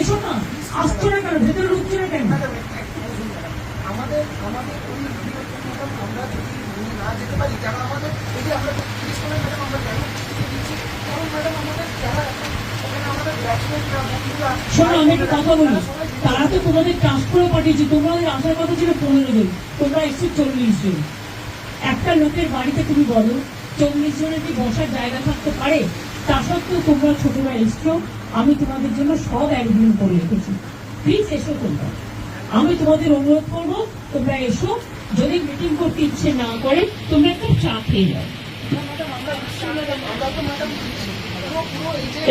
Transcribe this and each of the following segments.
এসো না, আসছো না কেন, ভেতরে ঢুকছো না কেন? আমাদের আমাদের ওই আমরা যদি না যেতে পারি, যারা আমাদের এই যে আমরা ম্যাডাম আমরা কেন কারণ ম্যাডাম আমাদের যারা শোনো, আমি একটা কথা বলি, তারা তো তোমাদের ট্রান্সফারও পাঠিয়েছে, তোমাদের আসার কথা ছিল 15 জন, তোমরা এসছো 40 জন। একটা লোকের বাড়িতে তুমি বলো 40 জনের কি বসার জায়গা থাকতে পারে? তা সত্ত্বেও তোমরা ছোটরা এসছো, আমি তোমাদের জন্য সব অ্যারেঞ্জমেন্ট করে রেখেছি। প্লিজ এসো তোমরা, আমি তোমাদের অনুরোধ করবো তোমরা এসো। যদি মিটিং করতে ইচ্ছে না করে তোমরা একটা চা খেয়ে যাও,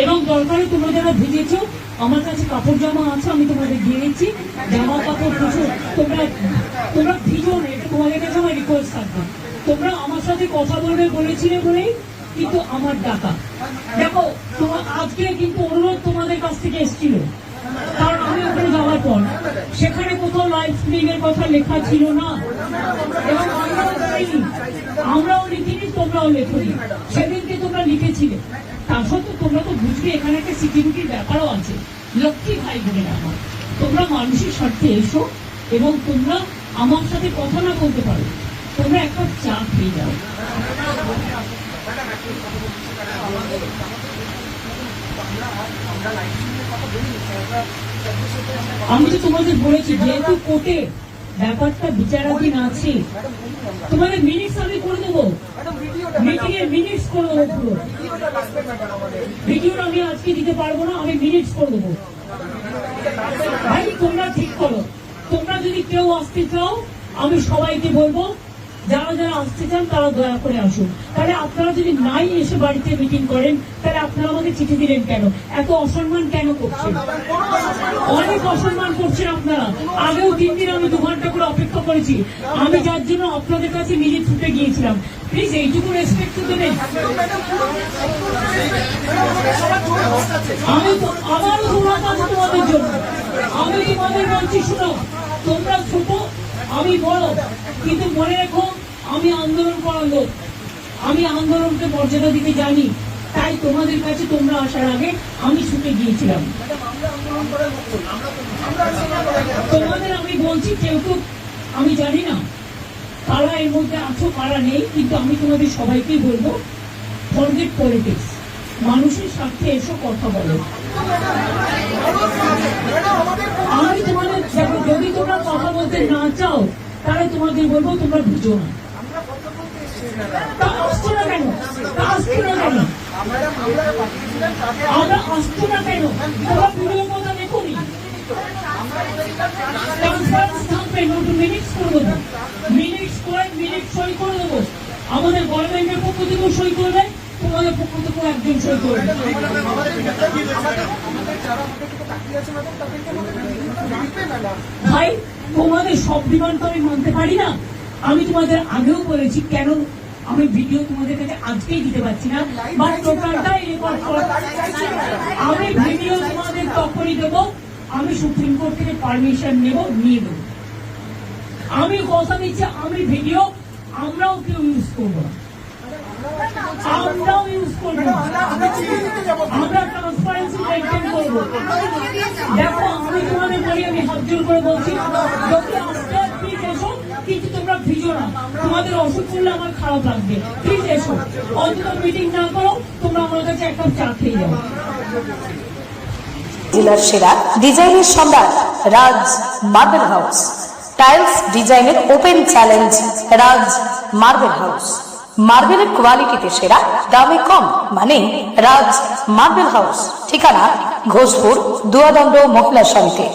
এবং দরকারে তোমরা যারা ভিজেছো, আমার কাছে কাপড় জামা আছে, আমি তোমাদের দিয়ে দিচ্ছি জামা কাপড় কিছু। তোমরা ভিজো না, এটা তোমাদের কাছে আমার রিকোয়েস্ট থাকবে। তোমরা আমার সাথে কথা বলবে বলেছিলে বলেই কিন্তু আমার ডাকা। দেখো তোমার আজকে কিন্তু অনুরোধ তোমাদের কাছ থেকে এসেছিল, কারণ আমি ওখানে যাওয়ার পর সেখানে কোথাও লাইফ স্কিলিং এর কথা লেখা ছিল না, এবং আমরাও লিখিনি, তোমরাও লেখনি। সেদিনকে তোমরা লিখেছিলে, তা সত্ত্বেও তোমরা তো বুঝবে এখানে একটা সিকিউরিটির ব্যাপারও আছে। লক্ষ্মী ভাই বোনেরা আমার, তোমরা মানুষের স্বার্থে এসো, এবং তোমরা আমার সাথে কথা না বলতে পারো, তোমরা একটা চা খেয়ে যাও। আমি তো তোমাদের বলেছি, যেহেতু কোর্টে ব্যাপারটা বিচারাধীন আছে, তোমাদের মিনিটস আমি করে দেবো, মিটিং এর মিনিটস করে দেবো। পুরো ভিডিওটা আমি আজকে দিতে পারবো না, আমি মিনিটস করে দেবো। ভাই তোমরা ঠিক করো, তোমরা যদি কেউ আসতে চাও আমি সবাইকে বলবো, যারা যারা আসতে চান তারা দয়া করে আসুন। তাহলে আপনারা যদি নাই এসে বাড়িতে মিটিং করেন, তাহলে আপনারা আমাকে চিঠি দিলেন কেন? এত অসম্মান কেন করছেন? অনেক অসম্মান করছেন আপনারা। আগেও 3 দিন আমি 2 ঘন্টা করে অপেক্ষা করেছি, আমি যার জন্য আপনাদের কাছে নিজে ছুটে গিয়েছিলাম। প্লিজ এইটুকু রেসপেক্ট তো দেবেন। আমি তো আবারও দৌড়াতে আছে তোমাদের জন্য। আমি তোমাদের বলছি, শুনো, তোমরা ছোট, আমি বড়, কিন্তু মনে রেখো আমি আন্দোলন করার লোক, আমি আন্দোলনকে মর্যাদা দিতে জানি। তাই তোমাদের কাছে তোমরা আসার আগে আমি ছুটে গিয়েছিলাম। তোমাদের আমি বলছি, কেউ কেউ আমি জানি না কারা এর মধ্যে আছো কারা নেই, কিন্তু আমি তোমাদের সবাইকেই বলবো, ফরগেট পলিটিক্স, মানুষের স্বার্থে এসো, কথা বলো। আমি তোমাদের যদি তোমরা কথা বলতে না চাও, তাহলে তোমাদের বলবো তোমরা বুঝো না। আসছো না কেন? আসছো না কেন? আমরা আসছো না কেন? তোমরা ভিডিও কথা দেখুনি, মিনিটস করে দেবো, মিনিটস করে মিনিট সই করে দেবো। আমাদের গভর্নমেন্টের পক্ষ থেকেও সই করবে, তোমাদের পক্ষ থেকেও একজন সই করবে। ভাই তোমাদের সব ডিমান্ড তো আমি মানতে পারি না। আমি তোমাদের আগেও বলেছি কেন আমি ভিডিও তোমাদের কাছে আজকেই দিতে পারছি না, বাট টোটালটাই রেকর্ড করে আমি ভিডিও তোমাদের তখনই দেবো, আমি সুপ্রিম কোর্ট থেকে পারমিশন নিয়ে দেবো। আমি কথা দিচ্ছি, আমি ভিডিও আমরাও কেউ ইউজ করবো না, আমরাও ইউজ করবো না, আমরা ট্রান্সপারেন্সি মেনটেন করবো। দেখো আমি তোমাদের বলি, আমি হাত জোর করে বলছি, যদি আসতে প্লিজ এসো, কিন্তু তোমরা ভিজো না। তোমাদের অসুখ করলে আমার খারাপ লাগবে, প্লিজ এসো। অন্তত মিটিং না করো, তোমরা আমার কাছে একটা চা খেয়ে যাও। জেলার সেরা ডিজাইনের সম্রাট রাজ মার্বেল হাউস, টাইলস ডিজাইনের ওপেন চ্যালেঞ্জ রাজ মার্বেল হাউস। মার্বেলের কোয়ালিটিতে সেরা, দামে কম, মানে রাজ মার্বেল হাউস। ঠিকানা ঘোষপুর দুয়াদণ্ড মহিলা সমিতি।